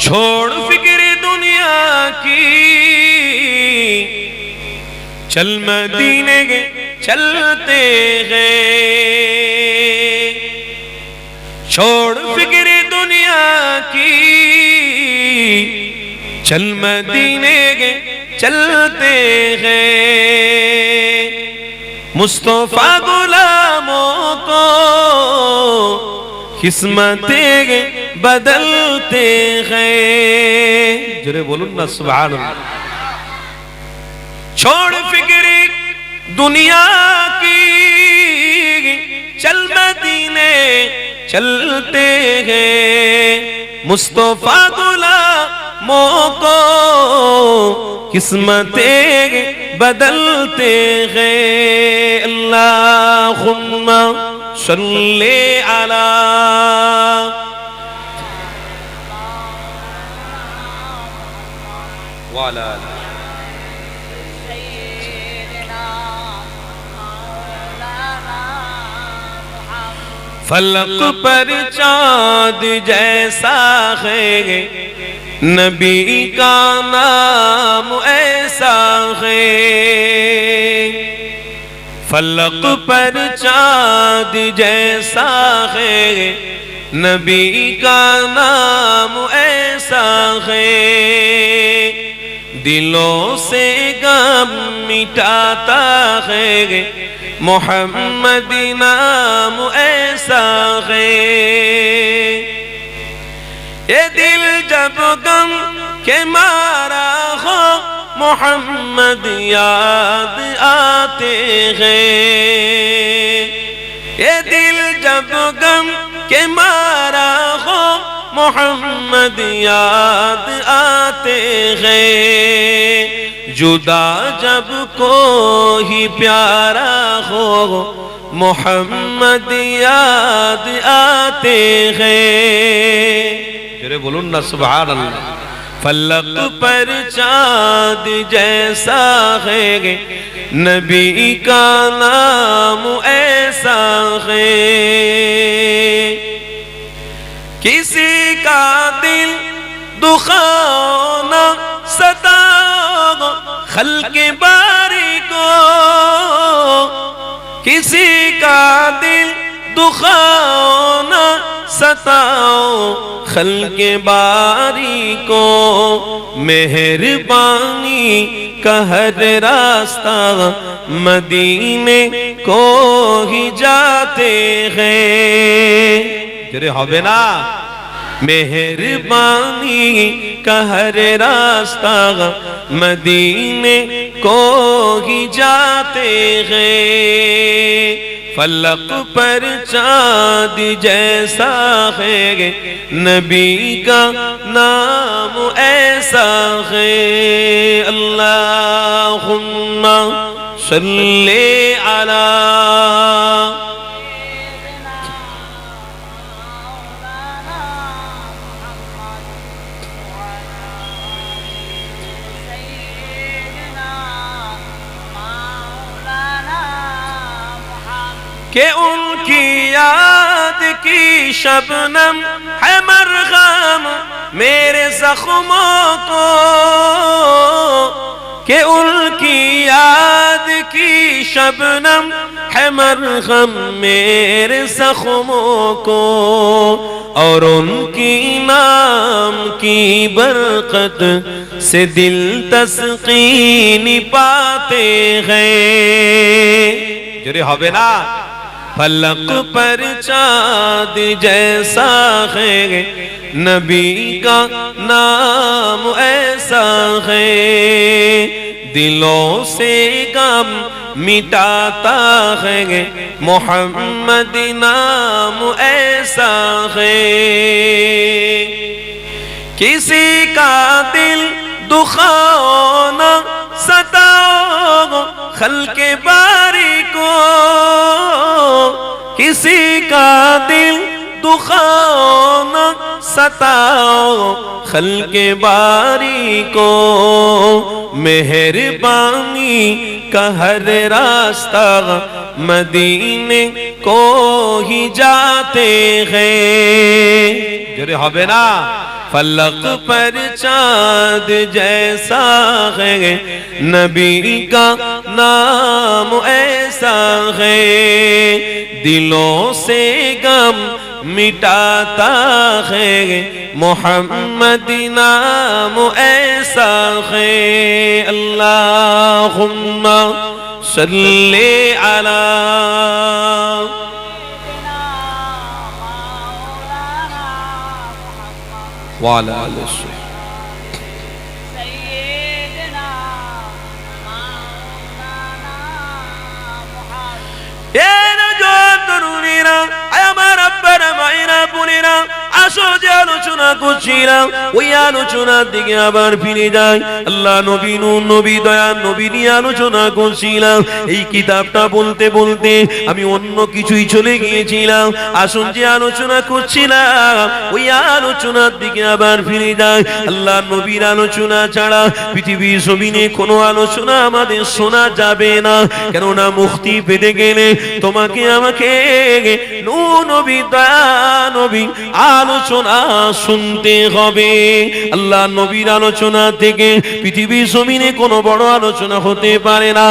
چھوڑ فکر دنیا کی چل مدینے کے چلتے گئے چھوڑ فکر دنیا کی چل مدینے کے چلتے گئے مصطفیٰ غلاموں کو قسمتیں بدلتے گئے جرے بولو نا سبحان اللہ چھوڑ فکر دنیا کی چل مدینے چلتے گئے مصطفیٰ غلاموں کو قسمتیں بدلتے گئے اللہم صلی علی وعلا فلک پر چاند جیسا ہے نبی کا نام ایسا ہے فلک پر چاند جیسا ہے نبی کا نام ایسا ہے دلوں سے غم مٹاتا ہے محمد نام ایسا ہے یہ دل جب غم کے مارا ہو محمد یاد آتے ہیں یہ دل جب غم کے مارا ہو محمد یاد آتے ہیں جدا جب کوئی پیارا ہو محمد یاد آتے ہیں جرے بولون نا سبحان اللہ فلک پر چاند جیسا ہے نبی کا نام ایسا ہے کسی کا دل دکھاؤ نہ ستاؤ خلق باری کو کسی کا دل دکھاؤ نہ ستاؤ خلق باری کو مہربانی کا ہر راستہ مدینے کو ہی جاتے ہیں جرے ہوئے نا مہربانی کا ہر راستہ مدینے کو ہی جاتے ہیں فلک پر چاند جیسا ہے نبی کا نام ایسا ہے اللہم صلی علی کہ ان کی یاد کی شبنم ہے مرغم میرے زخموں کو کہ ان کی یاد کی شبنم ہے مرغم میرے زخموں کو اور ان کی نام کی برکت سے دل تسکین پاتے ہیں جرے ہوئے نا فلک پر چاند جیسا ہے نبی کا نام ایسا ہے دلوں سے غم مٹاتا ہے محمد نام ایسا ہے کسی کا دل دکھاؤ نہ ستاؤ خلق باری کو کسی کا دل دکھاؤ نہ ستاؤ خلق باری کو مہربانی کا ہر راستہ مدینے کو ہی جاتے ہیں جرے ہوئے نا फलक पर चांद जैसा है, नबी का नाम ऐसा है, दिलों से गम मिटाता है, मोहम्मद नाम ऐसा है। अल्लाहुम्मा सल्ले अला वाला आलिhi। আমার আব্বারা মায়েরা বোনেরা, আসো যে আলোচনা করছিলাম ওই আলোচনার দিকে আবার ফিরে যাই। আল্লাহ নবী নূর নবী দয়ার নবী নিয়ে আলোচনা করছিলাম। এই কিতাবটা বলতে বলতে আমি অন্য কিছুই চলে গিয়েছিলাম। আসুন যে আলোচনা করছিলাম ওই আলোচনার দিকে আবার ফিরে যাই। আল্লাহ নবীর আলোচনা ছাড়া পৃথিবীর জমিনে কোনো আলোচনা আমাদের শোনা যাবে না। কেননা মুক্তি পেতে গেলে তোমাকে আমাকে নূর নবী দয়ার নবী আলোচনা শুনতে হবে। আল্লাহ নবীর আলোচনা থেকে পৃথিবীর জমিনে কোনো বড় আলোচনা হতে পারে না।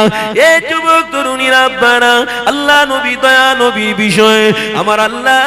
এই যুবক তরুণীরা আব্বারা, আল্লাহ নবী দয়া নবী বিষয়ে আমার আল্লাহ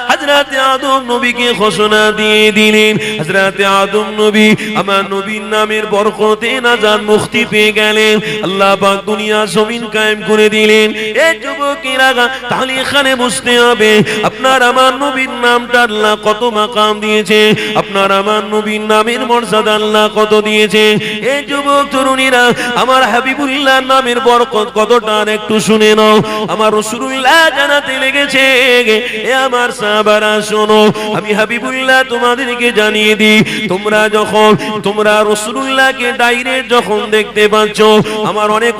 হযরত আদম নবীকে ঘোষণা দিয়ে দিলেন। হযরত আদম নবী আমার নবীর নামের বরকতে নাজাত মুক্তি পেয়ে গেলেন। আল্লাহ পাক দুনিয়া জমিন কায়েম করে দিলেন। এই যুবকেরা তাহলে এখানে বুঝতে হবে আপনার আমার নবীর নামটা আল্লাহ কত মাকাম দিয়েছে, আপনার আমার নবীর নামের মর্যাদা আল্লাহ কত দিয়েছে। এই যুবক তরুণীরা আমার হাবিবুল্লাহ নামের বরকত কতটা একটু শুনে নাও। আমার রাসূলুল্লাহ জানাতে লেগেছে, এ আমার সাহাবারা শোনো, আমি হাবিবুল্লাহ তোমাদেরকে জানিয়ে দিই, তোমরা রাসূলুল্লাহকে ডাইরেক্ট যখন দেখতে পাচ্ছ, আমার অনেক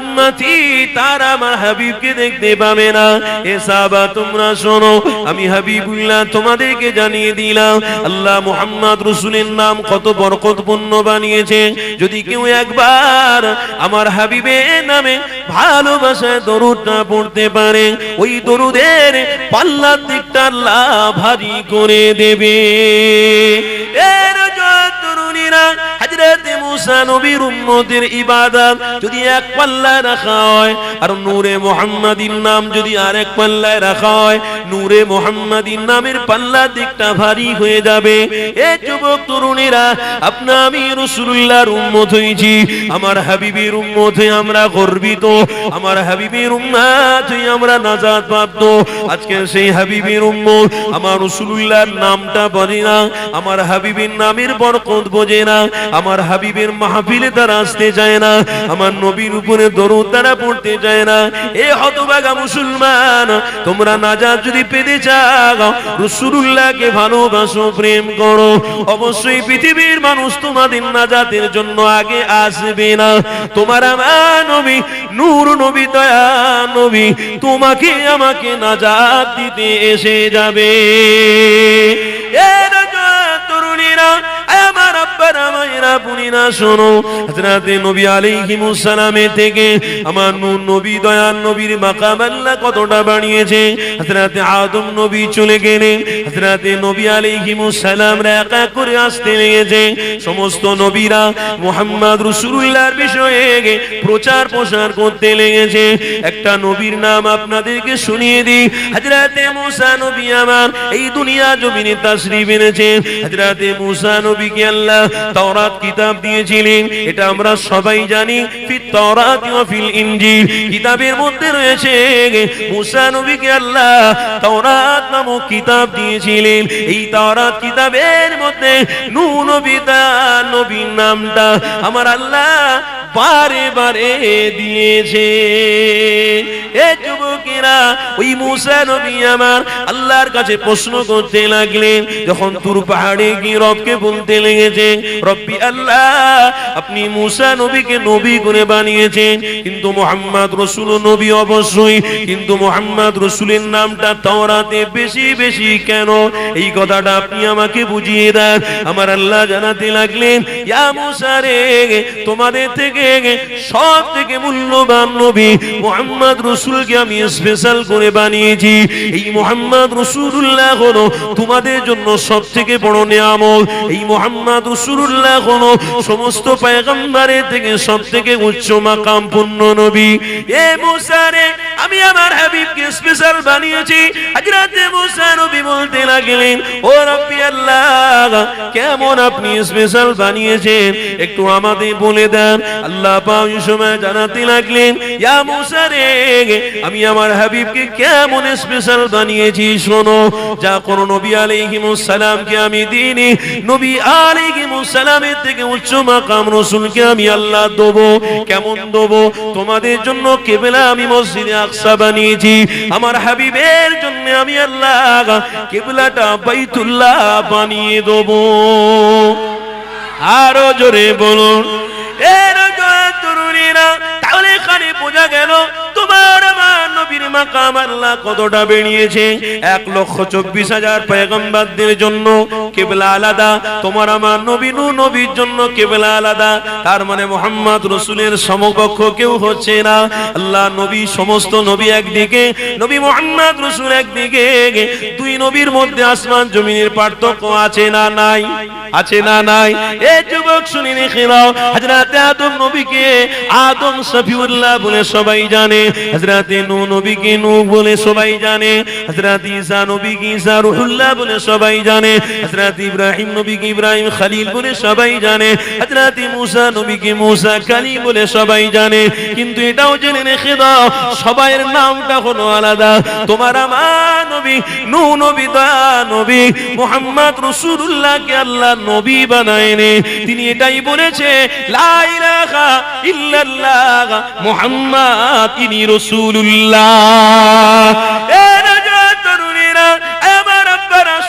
উম্মতি তারা আমার হাবিবকে দেখতে পাবে না। এ সাহাবা তোমরা শোনো, আমি হাবিবুল্লাহ তোমাদেরকে জানিয়ে দিলাম আল্লাহ মুহাম্মদ রাসূলের নাম কত বরকতপূর্ণ বানিয়েছে। যদি কেউ একবার আমার হাবিবের নামে ভালোবাসায় দরুদটা পড়তে পারে, ওই দরুদের পাল্লার দিকটা আল্লাহ ভারী করে দেবে। এর তরুণীরা হযরত মুসা নবীর উম্মতের ইবাদত যদি এক পাল্লায় রাখা হয়, আর নূরে মুহাম্মাদির নাম যদি আরেক পাল্লায় রাখা হয়, নূরে মুহাম্মাদির নামের পাল্লার দিকটা ভারী হয়ে যাবে। এই যুবক তরুণীরা, আপনি আমি রাসূলুল্লাহর উম্মত হয়েছি, আমার হাবিবের উম্মত হয়ে আমরা গর্বিত, আমার হাবিবের উম্মত হয়ে আমরা নাজাত প্রাপ্ত। আজকে সেই হাবিবের উম্মত আমার রাসূলুল্লাহর নামটা বলে না, আমার হাবিবের নামের বরকত বোঝে না, আমার হাবিবের মাহফিলে তারা আসতে চায় না, আমার নবীর উপরে দরুদ তারা পড়তে চায় না। এ হতভাগা মুসলমান, তোমরা নাজাত যদি পেতে চাও, রাসূলুল্লাহকে ভালোবাসো, প্রেম করো, অবশ্যই পৃথিবীর মানুষ তোমাদের নাজাতের জন্য আগে আসবে না। তোমার আমার নবী নূর নবী দয়া নবী তোমাকে আমাকে নাজাত দিতে এসে যাবে। তরুণীরা আমার আব্বারা মায়েরা বোনেরা শোনো, হযরত নবী আলাইহিমুস সালামের থেকে আমার নূর নবী দয়ার নবীর মাকাম আল্লাহ কতটা বাড়িয়েছে। হযরত আদম নবী চলে গেলেন, হযরত নবী আলাইহিমুস সালাম এক এক করে আসতে লেগেছে। সমস্ত নবীরা মুহাম্মদ রাসূলুল্লাহর বিষয়ে প্রচার প্রসার করতে লেগেছে। একটা নবীর নাম আপনাদেরকে শুনিয়ে দিই। হযরত মুসা নবী আমার এই দুনিয়া জমিনে তাশরীফ এনেছেন। হযরত মুসা নবীকে আল্লাহ তাওরাত কিতাব দিয়েছিলেন, এটা আমরা সবাই জানি। ফিত তাওরাত ওয়া ফিল ইনজিল কিতাবের মধ্যে রয়েছে মুসা নবীকে আল্লাহ তাওরাত নামক কিতাব দিয়েছিলেন। এই তাওরাত কিতাবের মধ্যে নূহ নবী তার নবীর নামটা আমার আল্লাহ বারে বারে দিয়েছে। এ যুবকেরা, ওই মুসা নবী আমার আল্লাহর কাছে প্রশ্ন করতে লাগলেন। যখন তুর পাহাড়ে গিয়ে রবকে বলতে লেগেছে, রব্বি আল্লাহ আপনি মুসা নবীকে নবী করে বানিয়েছেন, কিন্তু মুহাম্মদ রাসূল নবী অবশ্যই, কিন্তু মুহাম্মদ রাসূলের নামটা তাওরাতে বেশি বেশি কেন? এই কথাটা আপনি আমাকে বুঝিয়ে দেন। আমার আল্লাহ জানাতে লাগলেন, ইয়া মুসা রে, তোমাদের থেকে সব থেকে মূল্যবান নবী মুহাম্মদ রাসূলকে আমি স্পেশাল করে বানিয়েছি। এই মুহাম্মদ রাসূলুল্লাহ হলো তোমাদের জন্য সবথেকে বড় নিয়ামত। এই মুহাম্মদ রাসূলুল্লাহ হলো সমস্ত পয়গম্বরের থেকে সবথেকে উচ্চ মাকাম পূর্ণ নবী। এ মুসা রে, আমি আমার হাবিবকে স্পেশাল বানিয়েছি। হযরত মুসা নবী বলতে লাগলেন, ও রব্বি আল্লাহ, কেমন আপনি স্পেশাল বানিয়েছেন একটু আমাদের বলে দেন। আল্লাহ পাক ওই সময় জানাতে লাগলেন, ইয়া মুসা রে, আমি আমার হাবিবকে কেমন স্পেশাল বানিয়েছি শোনো। যা কোন নবী আলাইহিমুস সালামকে আমি দিইনি, নবী আলাইহিমুস সালামের থেকে উচ্চ মাকাম রাসূলকে আমি আল্লাহ দেব। কেমন দেব? তোমাদের জন্য কিবলা আমি মসজিদে আকসা বানিয়েছি, আমার হাবিবের জন্য আমি আল্লাহ কিবলাটা বাইতুল্লাহ বানিয়ে দেব। আরো জোরে বলুন, এর জোরে তরুণীরা। তাহলে এখানে বোঝা গেল তোমার আমার নবীর মাকাম আল্লাহ কতটা বেরিয়েছে। 1,24,000 পয়গম্বরদের জন্য কিবলা আলাদা, তোমার আমার নবী নূহ নবীর জন্য কিবলা আলাদা। তার মানে মুহাম্মদ রাসূলের সমকক্ষ কেউ হচ্ছে না। আল্লাহ নবী, সমস্ত নবী একদিকে, নবী মুহাম্মদ রাসূল একদিকে। দুই নবীর মধ্যে আসমান জমিনের পার্থক্য আছে না নাই? আছে না নাই? এই যুবক শুনে রেখে নাও, হযরত আদম নবীকে আদম সফিউল্লাহ বলে সবাই জানে, হযরত নূহ নবীকে নূহ বলে সবাই জানে, হযরত ঈসা নবীকে ঈসা রূহুল্লাহ বলে সবাই জানে, হযরত ইব্রাহিম নবীকে ইব্রাহিম খলিল বলে সবাই জানে, হযরত মুসা নবীকে মুসা কালিম বলে সবাই জানে। কিন্তু এটাও জেনে রেখে দাও, সবার নামটা হলো আলাদা। তোমার আমার নবী নূহ নবী, দয়া নবী মুহাম্মদ রাসূলুল্লাহকে আল্লাহ নবী বানায়নি। তিনি এটাই বলেছে, লা ইলাহা ইল্লাল্লাহ মুহাম্মদ তিনি রাসূলুল্লাহ।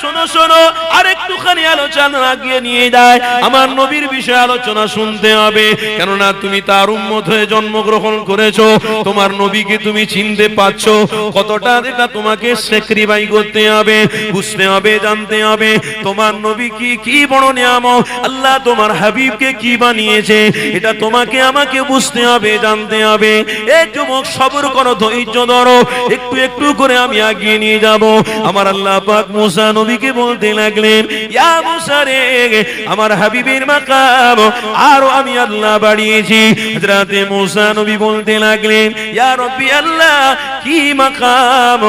শোনো শোনো, আরেকটুখানি আলোচনা আগিয়ে নিয়ে যায়। আমার নবীর বিষয়ে আলোচনা শুনতে হবে, কেননা তুমি তার উম্মত হয়ে জন্মগ্রহণ করেছো। তোমার নবীকে তুমি চিনতে পারছো কতটা, এটা তোমাকে স্যাক্রিফাই করতে হবে, বুঝতে হবে, জানতে হবে। তোমার নবী কি বড় নিয়ামত, আল্লাহ তোমার হাবিবকে কি বানিয়েছে, এটা তোমাকে আমাকে বুঝতে হবে, জানতে হবে। এই যুবক সবর করো, ধৈর্য ধরো, একটু একটু করে আমি আগিয়ে নিয়ে যাব। আমার আল্লাহ পাক মুসা নবীকে বলতে লাগলেন, ইয়া মুসা রে, আমার হাবিবের মাকাম আরো আমি আল্লাহ বাড়িয়েছি। হযরত মুসা নবী বলতে লাগলেন, ইয়া রব্বি আল্লাহ, কি মাকাম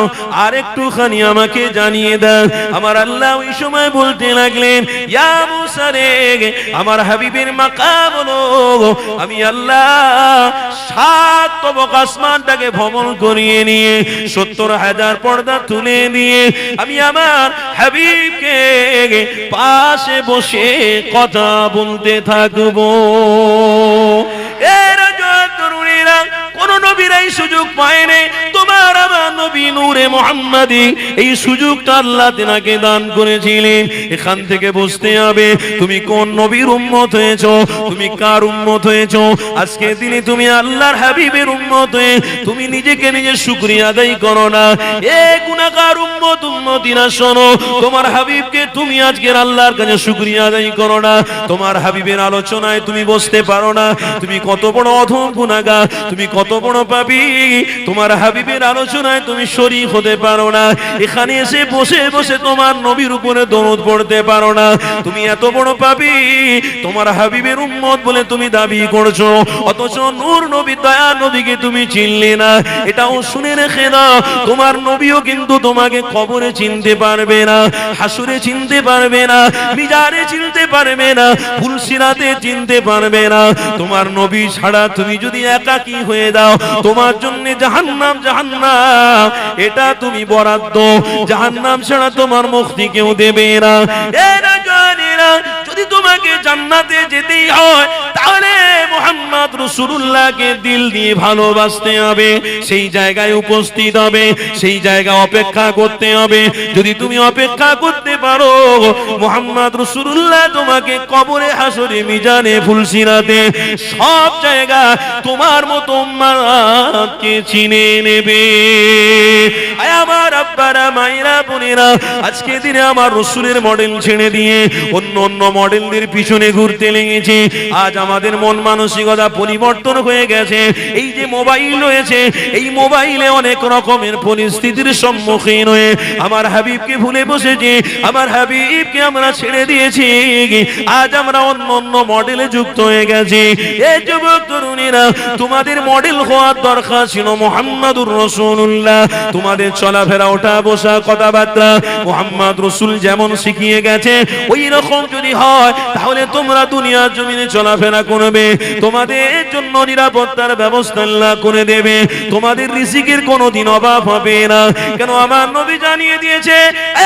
আর একটুখানি আমাকে জানিয়ে দেন। আমার আল্লাহ ওই সময় বলতে লাগলেন, ইয়া মুসা রে, আমার হাবিবের মাকাম হলো আমি আল্লাহ 7 তবক আসমানটাকে ভ্রমণ করিয়ে নিয়ে 70,000 পর্দা তুলে দিয়ে আমি আমার হাবিবকে পাশে বসে কথা বলতে থাকবো। এর তরুণীরা, কোন নবীর এই সুযোগ পায়নি। তোমার আমার নবী নূরে মুহাম্মাদি এই সুযোগটা আল্লাহ তেনাকে দান করেছিলেন। এখান থেকে বুঝতে হবে তুমি কোন নবীর উম্মত হয়েছো, তুমি কার উম্মত হয়েছো। আজকে দিনে তুমি আল্লাহর হাবিবের উম্মত হয়ে তুমি নিজেকে নিজে শুকরিয়া আদায় করো না। এ গুনাহগার উম্মত, উম্মতিনা শোনো, তোমার হাবিবকে তুমি আজকের আল্লাহর কাছে শুকরিয়া আদায় করো না। তোমার হাবিবের আলোচনায় তুমি বসতে পারো না। তুমি কত বড় অধম গুনাহগার, তুমি কত বড় পাপী। তোমার হাবিবের আলোচনায় তুমি শরীক হতে পারো না। এখানে এসে বসে বসে তোমার নবীর উপরে দরুদ পড়তে পারো না। তুমি এত বড় পাপী, তোমার হাবিবের উম্মত বলে তুমি দাবি করছো, অথচ নূর নবী, দয়া নবীকে তুমি চিনলে না। এটাও শুনে রেখে দাও, তোমার নবীও কিন্তু তোমাকে কবরে চিনতে পারবে না, হাসুরে চিনতে পারবে না, মিজারে চিনতে পারবে না, ফুলসিরাতে চিনতে পারবে না। তোমার নবী ছাড়া তুমি যদি একাকী হয়ে দাও, তোমার জন্য জাহান্নাম, জাহান্নাম এটা তুমি বরাদ্দ। জাহান্নাম ছাড়া তোমার মুক্তি কেউ দেবে না। এরা জানেরা, যদি তোমাকে জান্নাতে যেতেই হয় তাহলে মুহাম্মদ রাসূলুল্লাহকে দিল দিয়ে ভালোবাসতে হবে, সেই জায়গায় উপস্থিত হবে, সেই জায়গায় অপেক্ষা করতে হবে। যদি তুমি অপেক্ষা করতে পারো, মুহাম্মদ রাসূলুল্লাহ তোমাকে কবরে, হাসরে, মিজানে, ফুলসিরাতে সব জায়গা তোমার মতো উম্মতকে চিনে নেবে। আয় আমার আব্বারা, মায়েরা, বোনেরা, আজকে দিনে আমার রাসূলের মডেল ছেড়ে দিয়ে অন্য অন্য মডেলদের পিছনে ঘুরতে লেগেছে। আজ আমাদের মন মানসিকতা পরিবর্তন হয়ে গেছে। এই যে মোবাইল রয়েছে, এই মোবাইলে অনেক রকমের পরিস্থিতির সম্মুখীন হয়ে আমার হাবিবকে ভুলে বসেছি, আমার হাবিবকে আমরা ছেড়ে দিয়েছি। আজ আমরা অন্য অন্য মডেলে যুক্ত হয়ে গেছি। এই যুবক তরুণীরা, তোমাদের মডেল হওয়ার দরকার ছিল মুহাম্মাদুর রাসূলুল্লাহ। তোমাদের চলাফেরা, ওঠা বসা, কথাবার্তা মুহাম্মদ রাসূল যেমন শিখিয়ে গেছে ওই রকম যদি হয়, তাহলে তোমরা দুনিয়ার জমিনে চলাফেরা করবে। তোমাদের জন্য নিরাপত্তার ব্যবস্থা আল্লাহ করে দেবে। তোমাদের রিজিকের কোনোদিন অভাব হবে না। কেন আমার নবী জানিয়ে দিয়েছে,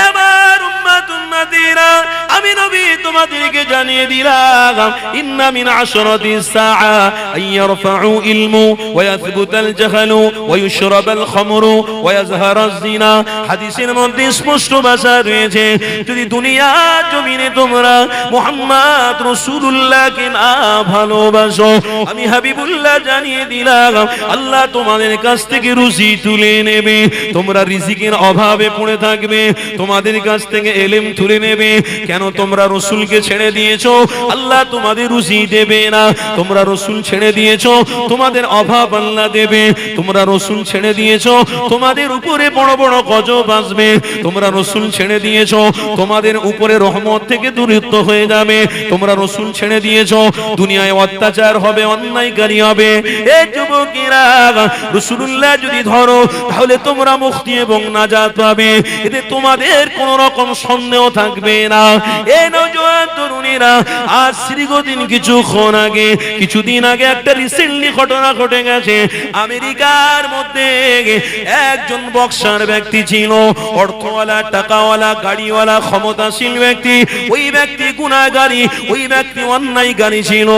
আমার উম্মত উম্মতিরা, আমি নবী তোমাদেরকে জানিয়ে দিলাম, ইন্না মিন আশরাতিস সাআ আইয়ারফাউ ইলমু ওয়া ইয়াসবুতাল জাহলু ওয়া ইউশরাবাল খামরু ওয়া ইয়াজহারাজ জিনা। হাদিসের মধ্যে স্পষ্ট ভাষা রয়েছে, যদি দুনিয়ার জমিনে তোমরা মুহাম্মদ রাসূলুল্লাহকে না ভালোবাসো, আমি হাবিবুল্লাহ জানিয়ে দিলাম, আল্লাহ তোমাদের কাছ থেকে রুজি তুলে নেবে। তোমরা রিজিকের অভাবে পড়ে থাকবে, তোমাদের কাছ থেকে ইলম তুলে নেবে। কেন তোমরা রাসূলকে ছেড়ে দিয়েছো, আল্লাহ তোমাদের রুজি দেবে না। তোমরা রাসূল ছেড়ে দিয়েছো, তোমাদের অভাব আল্লাহ দেবে। তোমরা রাসূল ছেড়ে দিয়েছো, তোমাদের উপরে বড় বড় গজব আসবে। তোমরা রাসূল ছেড়ে দিয়েছো, তোমাদের উপরে রহমত থেকে দূরত্ব হয়ে যাবে। তোমরা রাসূল ছেড়ে দিয়েছো, দুনিয়ায় অত্যাচার হবে, অন্যায়কারী হবে। এই যুবকেরা, রাসূলুল্লাহ যদি ধরো, তাহলে তোমরা মুক্তি এবং নাজাত পাবে। এতে তোমাদের কোন রকম সন্দেহ থাকবে না। এই নওজোয়ান তরুণীরা, আজ কিছুদিন আগে একটা রিসেন্টলি ঘটনা ঘটে গেছে। আমেরিকার মধ্যে একজন বক্সার ব্যক্তি ছিল, অর্থওয়ালা, টাকাওয়ালা, গাড়িওয়ালা, ক্ষমতাশীল ব্যক্তি। ওই ব্যক্তি গুনাহগারী, ওই ব্যক্তি অন্যায়কারী ছিল।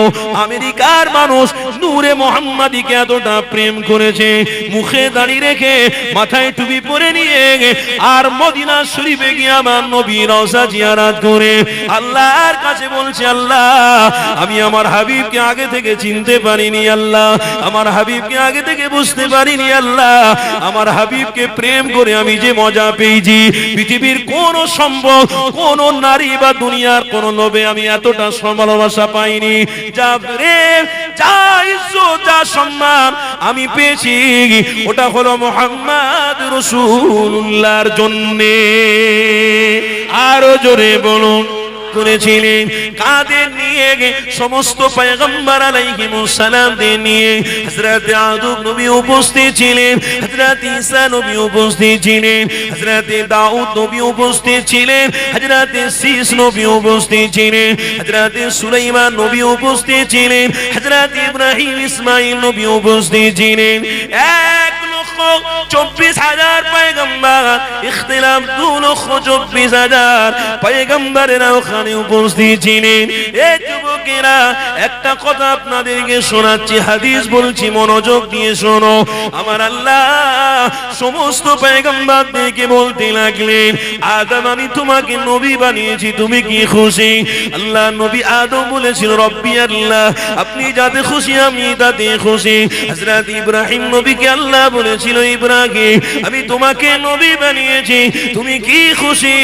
আমেরিকার মানুষ নূরে মুহাম্মাদীকে এতটা প্রেম করেছে, মুখে দাড়ি রেখে, মাথায় টুপি পরে নিয়ে, আর মদিনা শরীফে গিয়ে আমার নবীর রওজা জিয়ারত করে আল্লাহর কাছে বলছে, আল্লাহ, আমি আমার হাবিবকে আগে থেকে চিনতে পারিনি। আল্লাহ, আমার হাবিবকে আগে থেকে বুঝতে পারিনি। আল্লাহ, আমার হাবিবকে প্রেম করে আমি যে মজা পেয়েছি, পৃথিবীর কোন সম্ভব, কোন নারী বা দুনিয়ার কোন লোভে আমি এতটা ভালোবাসা পাইনি। যা প্রেম, যা ইজ্জত, যা সম্মান আমি পেয়েছি, ওটা হলো মুহাম্মদ রাসূলুল্লাহর জন্যে। আরো জোরে বলুন। করেছিলেন কাদের নিয়ে, সমস্ত পয়গম্বর আলাইহিমুস সালামদের নিয়ে। হযরত আদম নবী উপস্থিত ছিলেন, হযরত ঈসা নবী উপস্থিত ছিলেন, হযরত দাউদ নবী উপস্থিত ছিলেন, হযরত শীস নবী উপস্থিত ছিলেন, হযরত সুলাইমান নবী উপস্থিত ছিলেন, হযরত ইব্রাহিম ইসমাঈল নবী উপস্থিত ছিলেন। 1,24,000 পয়গম্বর, ইখতিলাফ 2,24,000 পয়গম্বরেরা ওখানে উপস্থিত ছিলেন। এই যুবকেরা, একটা কথা আপনাদেরকে শোনাচ্ছি, হাদিস বলছি, মনোযোগ দিয়ে শোনো। আমার আল্লাহ সমস্ত পয়গম্বরদেরকে বলতে লাগলেন, আদম, আমি তোমাকে নবী বানিয়েছি, তুমি কি খুশি? আল্লাহ নবী আদম বলেছিল, রব্বি আল্লাহ, আপনি যাতে খুশি আমি তাতে খুশি। হযরত ইব্রাহিম নবীকে আল্লাহ বলেছিল, ইব্রাহিম, আমি তোমাকে নবী বানিয়েছি, তুমি কি খুশি?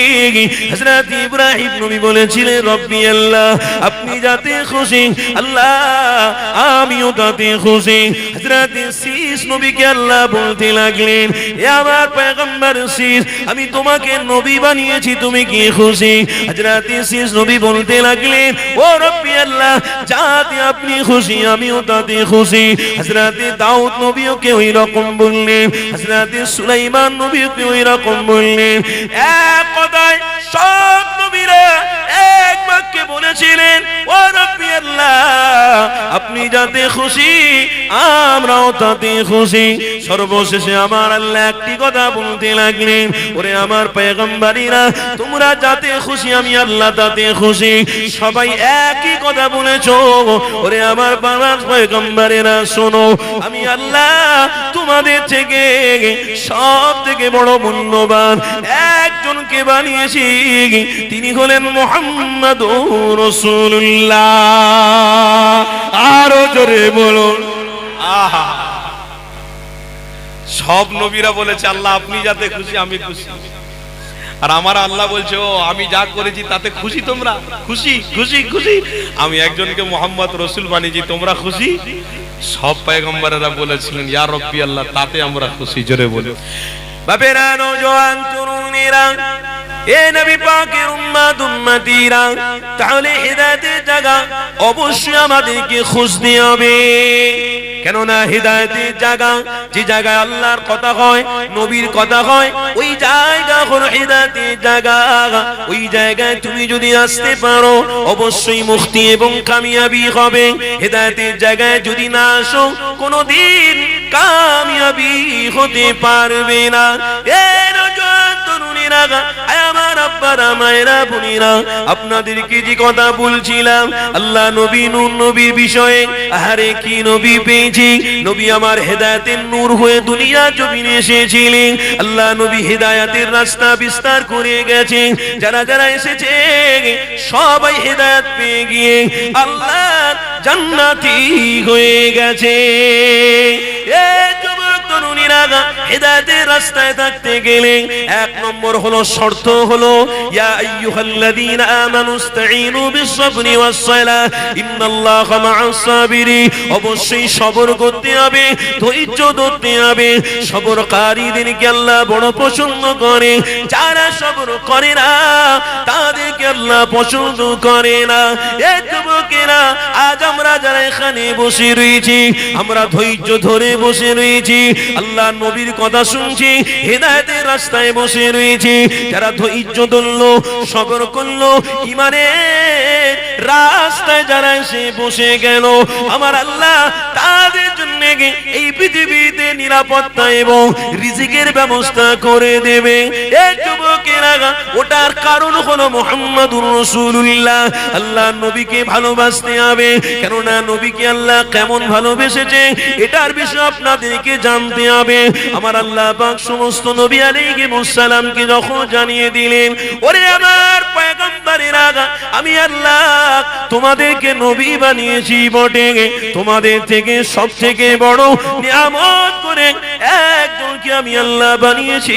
হযরত ইব্রাহিম নবী বলেছিলেন, রব্বি আল্লাহ, আপনি যাতে খুশি, আল্লাহ আমিও তাতে খুশি। হযরত শীস নবীকে আল্লাহ বলতে লাগলেন, হে আমার পয়গম্বর শীস, আমি তোমাকে নবী বানিয়েছি, তুমি কি খুশি? হযরত শীস নবী বলতে লাগলেন, ও রব্বি আল্লাহ, যাতে আপনি খুশি আমিও তাতে খুশি। হযরত দাউদ নবীও কে ওই রকম বললেন, হযরত সুলাইমান নবীও কে ওই রকম বললেন। এক কথায় সব নবীরা এক বাক্যে বলেছিলেন, ও রব্বি আল্লাহ, আপনি যাতে খুশি আমরাও তাতে খুশি। সর্বশেষে আমার আল্লাহ একটি কথা বলতে লাগলেন, ওরে আমার পয়গম্বরেরা, তোমরা যাতে খুশি আমি আল্লাহ তাতে খুশি। সবাই একই কথা বলেছো, ওরে আমার বাবার পয়গম্বরেরা শোনো, আমি আল্লাহ তোমাদের থেকে সব থেকে বড় মূল্যবান একজনকে বানিয়েছি, তিনি হলেন মুহাম্মাদুর রাসূলুল্লাহ। আরো জোরে বলুন আহা। সব নবীরা বলেছে আল্লাহ আপনি যাতে খুশি আমি খুশি, আর আমার আল্লাহ বলছে ও আমি যা করেছি তাতে খুশি, তোমরা খুশি খুশি খুশি, আমি একজনকে মুহাম্মদ রাসূল বানিয়েছি, তোমরা খুশি? সব পয়গম্বরেরা বলেছিলেন ইয়া রব্বি আল্লাহ তাতে আমরা খুশি। জোরে বলে বাপেরা, নওজোয়ান তরুণীরা, এ নবী পাকের উম্মত উম্মতিরা, তাহলে হিদায়াতের জায়গা অবশ্যই আমাদেরকে খুঁজতে হবে। কেননা হিদায়াতের জায়গা, যে জায়গায় আল্লাহর কথা হয়, নবীর কথা হয়, ওই জায়গা হলো হিদায়াতের জায়গা। ওই জায়গায় তুমি যদি আসতে পারো অবশ্যই মুক্তি এবং কামিয়াবি হবে। হিদায়াতের জায়গায় যদি না আসো কোনোদিন কামিয়াবি হতে পারবে না। আমার আব্বারা মায়েরা বোনেরা, আপনাদেরকে যে কথা বলছিলাম আল্লাহ নবী নূর নবীর বিষয়ে, আরে কি নবী পেয়েছি, নবী আমার হেদায়েতের নূর হয়ে দুনিয়া জমিনে এসেছিলেন। আল্লাহ নবী হেদায়েতের রাস্তা বিস্তার করে গেছে, যারা যারা এসেছে সবাই হেদায়েত পেয়ে গিয়ে আল্লাহ জান্নাতি হয়ে গেছে। হেদায়েতের রাস্তায় থাকতে গেলে এক নম্বর হলো শর্ত হলো ইয়া আইয়ুহাল্লাযীনা আমানুস্তাঈনু বিস-সাবরি ওয়াস-সালাহ ইন্নাল্লাহা মা'আস সাবিরিন। অবশ্যই সবর করতে হবে, ধৈর্য ধরতে হবে। সবরকারীদেরকে আল্লাহ বড় পছন্দ করে, যারা সবর করে না তাদেরকে আল্লাহ পছন্দ করে না। এ যুবকেরা, আজ আমরা যারা এখানে বসে রয়েছি, আমরা ধৈর্য ধরে বসে রয়েছি, আল্লাহ নবীর কথা শুনছি, হেদায়েতের রাস্তায় বসে রয়েছি। যারা ধৈর্য ধরলো, সবর করলো, ইমানের রাস্তায় যারা এসে বসে গেল, আমার আল্লাহ তাদের জন্য এই পৃথিবীতে নিরাপত্তা এবং রিজিকের ব্যবস্থা করে দেবে। এই যুবকেরা, ওটার কারণ হলো মুহাম্মাদুর রাসূলুল্লাহ। আল্লাহ নবীকে ভালোবাসতে হবে, কেননা নবীকে আল্লাহ কেমন ভালোবেসেছে এটার বিষয় আপনাদেরকে জানতে হবে। আমার আল্লাহ পাক সমস্ত নবী আলাইহিমুস সালামকে যখন জানিয়ে দিলেন, ওরে আমার পয়গম্বরেরা, আমি আল্লাহ তোমাদেরকে নবী বানিয়েছি বটে, তোমাদের থেকে সবথেকে বড় নিয়ামত করে একজনকে আমি আল্লাহ বানিয়েছি,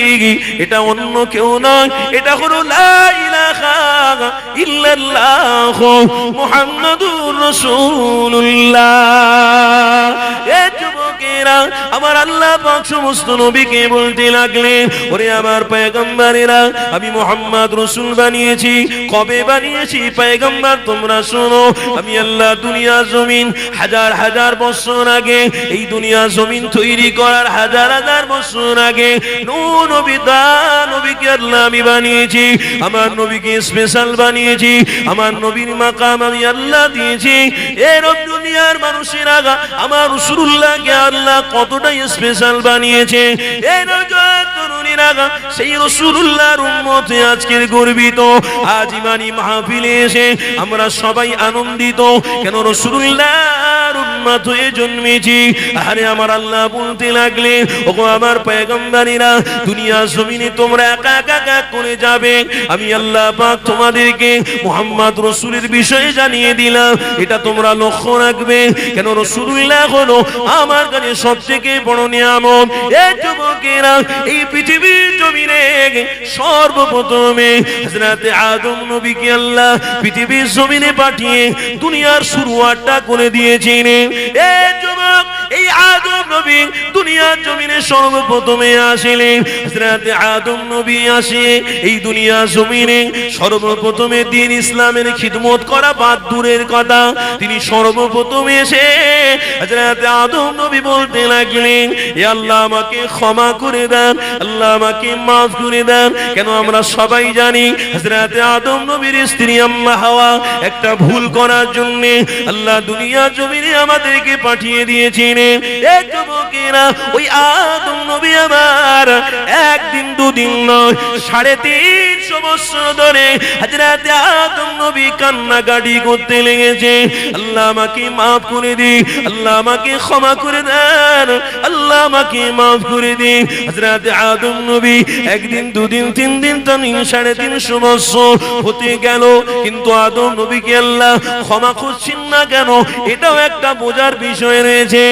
এটা অন্য কেউ নয়, এটা হলো লা ইলাহা ইল্লাল্লাহ মুহাম্মাদুর রাসূলুল্লাহ। এ যুবকেরা, আমার আল্লাহ পাক সমস্ত নবীকে বলতে লাগলেন, ওরে আমার পয়গম্বরেরা, আমি মুহাম্মদ রাসূল বানিয়েছি। কবে বানিয়েছি পয়গম্বর তোমরা শোনো, আমি আল্লাহ দুনিয়া জমিন হাজার হাজার বছর আগে, এই দুনিয়া জমিন তৈরি করার হাজার হাজার বছর আগে নূহ নবী দা নবীকে আল্লাহ আমি বানিয়েছি। আমার নবীকে স্পেশাল বানিয়েছি, আমার নবীর মাকাম আমি আল্লাহ দিয়েছি। এরব দুনিয়ার মানুষের আগা আমার রাসূলুল্লাহকে আল্লাহ কতটা স্পেশাল বানিয়েছে। এই তরুণীর আগা সেই রাসূলুল্লাহর উম্মতে আজকের গর্বিত। আজ ইমানি মাহফিলে এসে আমরা সবাই আনন্দিত, কেন রাসূলুল্লাহর উম্মত হয়ে জন্মেছি। আরে আমার আল্লাহ বলতে লাগলেন, ওগো আমার পয়গম্বরেরা, দুনিয়া জমিনে তোমরা একা একা করে যাবে, আমি আল্লাহ পাক তোমাদেরকে মুহাম্মদ রাসূলের বিষয়ে জানিয়ে দিলাম, এটা তোমরা লক্ষ্য রাখবে, কেন রাসূলুল্লাহ হলো আমার কাছে সবথেকে বড় নিয়ামত। এই যুবকেরা, এই পৃথিবীর জমিনে সর্বপ্রথমে হযরত আদম নবীকে আল্লাহ পৃথিবীর জমিনে পাঠিয়ে দুনিয়ার শুরুয়াতটা করে দিয়েছেন। এই যুবক, এই আদম নবী দুনিয়ার জমিনে সর্বপ্রথমে আসলেন। হযরত আদম নবী আসে এই দুনিয়া জমিনে সর্বপ্রথমে দ্বীন ইসলামের খিদমত করা বাদ দূরের কথা, তিনি সর্বপ্রথমে এসে হযরত আদম নবী বলতে লাগলেন, হে আল্লাহ আমাকে ক্ষমা করে দেন, আল্লাহ আমাকে মাফ করে দেন। কেন আমরা সবাই জানি হযরত আদম নবীর স্ত্রী আম্মা হাওয়া একটা ভুল করার জন্য আল্লাহ দুনিয়া জমিনে আমাদেরকে পাঠিয়ে দিয়েছেন। নেবে। এ যুবকেরা, ওই আদম নবী আমার একদিন দুদিন নয়, 350 বছর ধরে হযরত আদম নবী কান্নাকাটি করতে লেগেছে। আল্লাহ আমাকে মাফ করে দিন, আল্লাহ আমাকে ক্ষমা করে দেন, আল্লাহ আমাকে মাফ করে দিন। হযরত আদম নবী একদিন দুদিন তিন দিন তো 350 বছর হতে গেল, কিন্তু আদম নবীকে আল্লাহ ক্ষমা করছেন না কেন? এটাও একটা বোঝার বিষয় রয়েছে।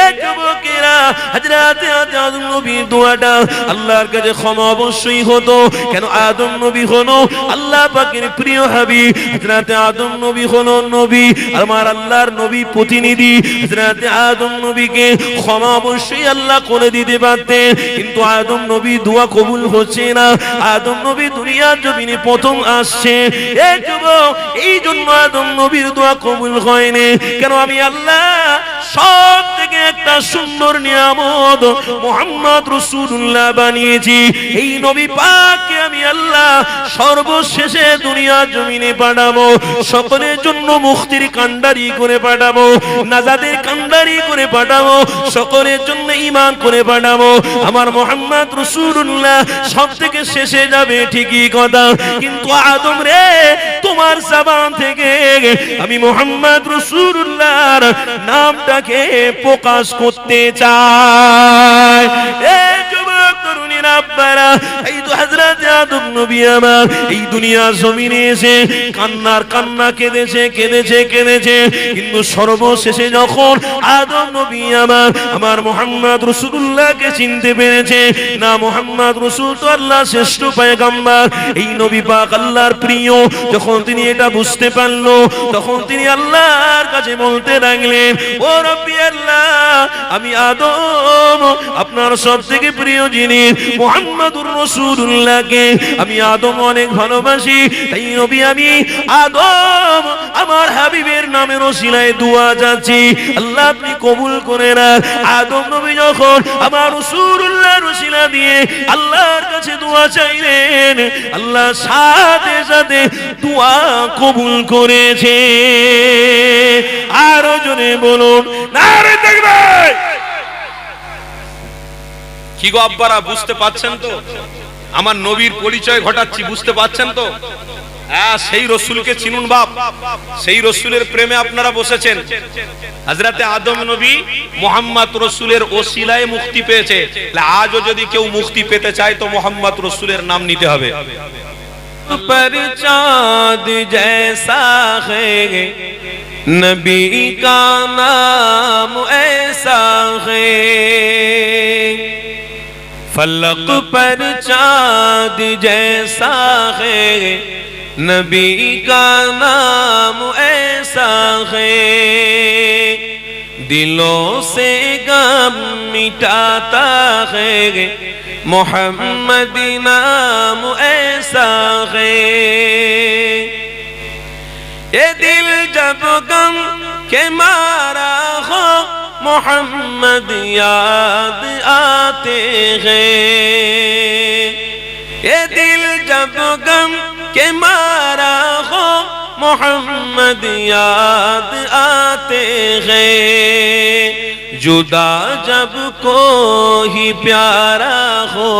এই যুবকেরা, হযরত আদম নবী দোয়াটা আল্লাহর কাছে ক্ষমা অবশ্যই হতো। কেন? আদম নবী হলো আল্লাহ পাকের প্রিয় হাবিব। হযরত আদম নবী হলো নবী, আমার আল্লাহর নবী প্রতিনিধি। হযরত আদম নবীকে ক্ষমা অবশ্যই আল্লাহ করে দিতে পারতেন, কিন্তু আদম নবী দোয়া কবুল হচ্ছে না। আদম নবী দুনিয়ার জমিনে প্রথম আসছে, এই যুবক, এই জন্য আদম নবীর দোয়া কবুল হয়নি। কেন? আমি আল্লাহ সব থেকে একটা সুন্দর নিয়ামত মুহাম্মদ রাসূলুল্লাহ বানিয়েছি। এই নবী পাককে আমি আল্লাহ সর্বশেষে দুনিয়ার জমিনে পাঠাবো, সকলের জন্য মুক্তির কান্ডারি করে পাঠাবো, নাজাতের কান্ডারি করে পাঠাবো, সকলের জন্য ঈমান করে পাঠাবো। আমার মুহাম্মদ রাসূলুল্লাহ সব থেকে শেষে যাবে, ঠিকই কথা, কিন্তু আদম রে, তোমার জবান থেকে আমি মুহাম্মদ রাসূলুল্লাহর নামটাকে প্রকাশ করতে চাই। এই যুবক তরুণীরা, আব্বারা, এই তো হযরত আদম নবী আমার এই দুনিয়া জমিনে এসে কান্নার কান্না কেঁদেছে, কিন্তু সর্বশেষে যখন আদম নবী আমার মুহাম্মদ রাসূলুল্লাহকে চিনতে পেরেছে, না মুহাম্মদ রাসূল তো আল্লাহর শ্রেষ্ঠ পয়গম্বর, এই নবী পাক আল্লাহর প্রিয়, যখন তিনি এটা বুঝতে পারলো, তখন তিনি আল্লাহর কাছে বলতে লাগলেন, ও রব্বি আল্লাহ, আমি আদম আপনার সবথেকে প্রিয় জিনিস মুহাম্মদুর রাসূলুল্লাহকে আমি আদম অনেক ভালোবাসি। তাই নবী, আমি আদম আমার হাবিবের নামের ওসিলায় দোয়া যাচ্ছি, আল্লাহ আপনি কবুল করে রাখ। আদম নবী যখন আমার রাসূলুল্লাহর ওসিলা দিয়ে আল্লাহর কাছে দোয়া চাইলেন, আল্লাহ সাথে সাথে দোয়া কবুল করেছে। আরো জোরে বলুন, নারে তাকবীর। কি গো আব্বারা, বুঝতে পাচ্ছেন তো? আমার নবীর পরিচয় ঘটাচ্ছি, বুঝতে পাচ্ছেন তো? হ্যাঁ, সেই রসুলকে চিনুন বাপ, সেই রসুলের প্রেমে আপনারা বসেছেন। হযরতে আদম নবী মুহাম্মদ রসুলের ওসিলায় মুক্তি পেয়েছে। আজও যদি কেউ মুক্তি পেতে চায় তো মুহাম্মদ রসুলের নাম নিতে হবে। पर चाँद जैसा है नबी का नाम ऐसा है, फलक पर चाँद जैसा है नबी का नाम ऐसा है, दिलों से गम मिटाता है मोहम्मद नाम ऐसा है। ये दिल जब गम के मारा हो मोहम्मद याद आते हैं, ये दिल जब गम के मारा हो मोहम्मद याद आते हैं, जुदा जब कोई प्यारा हो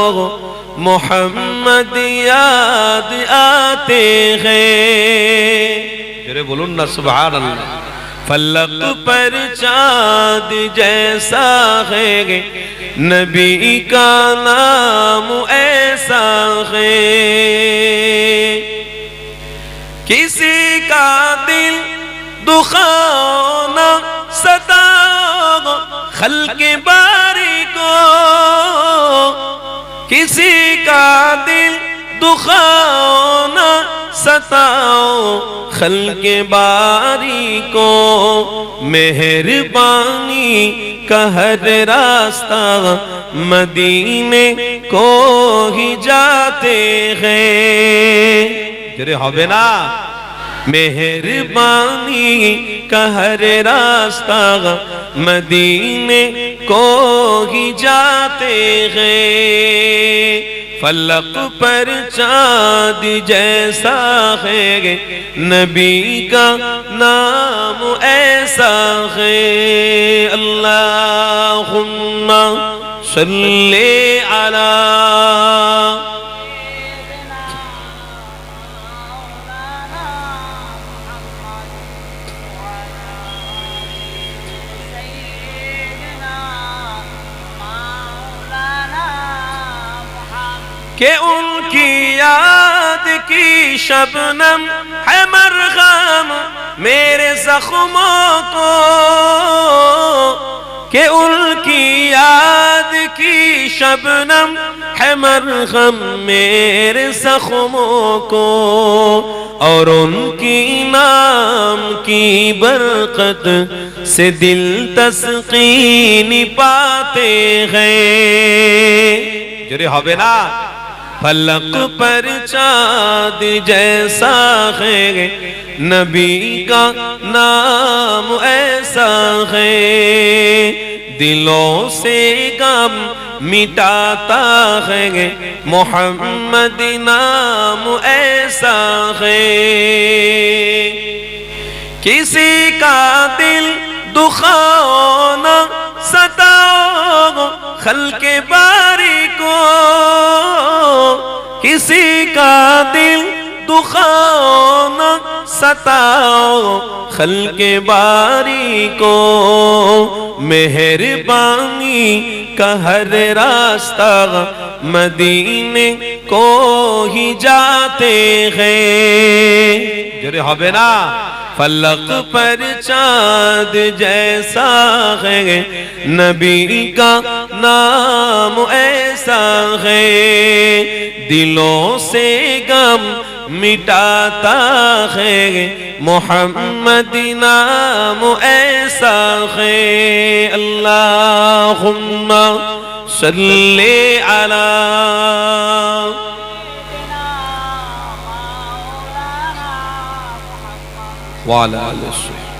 मोहम्मद याद आते हैं। जरे बोलून ना सुभान अल्लाह। फलक पर चाँद जैसा है नबी का नाम ऐसा है, किसी का दिल दुखाओ ना सताओ खल्क़े बारी को, किसी का दिल दुखाओ ना सताओ खल्क़े बारी को, मेहरबानी का हर रास्ता मदीने को ही जाते हैं। जरे होबे ना, मेहरबानी का हर रास्ता मदीने को ही जाते हैं, فلک پر چاند جیسا ہے نبی کا نام ایسا ہے اللہم صلی علی کہ ان کی یاد کی شبنم ہے مرہم میرے زخموں کو کہ ان کی یاد کی شبنم ہے مرہم میرے زخموں کو اور ان کی نام کی برکت سے دل تسکین پاتے ہیں جرے ہوئے نا فلک پر چاند جیسا ہے نبی کا نام ایسا ہے دلوں سے غم مٹاتا ہے محمد نام ایسا ہے کسی کا دل دکھاؤ نہ ستاؤ خلق باری کو کسی کا دل دکھاؤ نہ ستاؤ خلق باری کو مہربانی کا ہر راستہ مدینے کو ہی جاتے ہیں جرے ہوئے نا فلک پر چاند جیسا ہے نبی کا نام ایسا ہے دلوں سے غم مٹاتا ہے محمد نام ایسا ہے اللہم صلی علی وعلی آلہ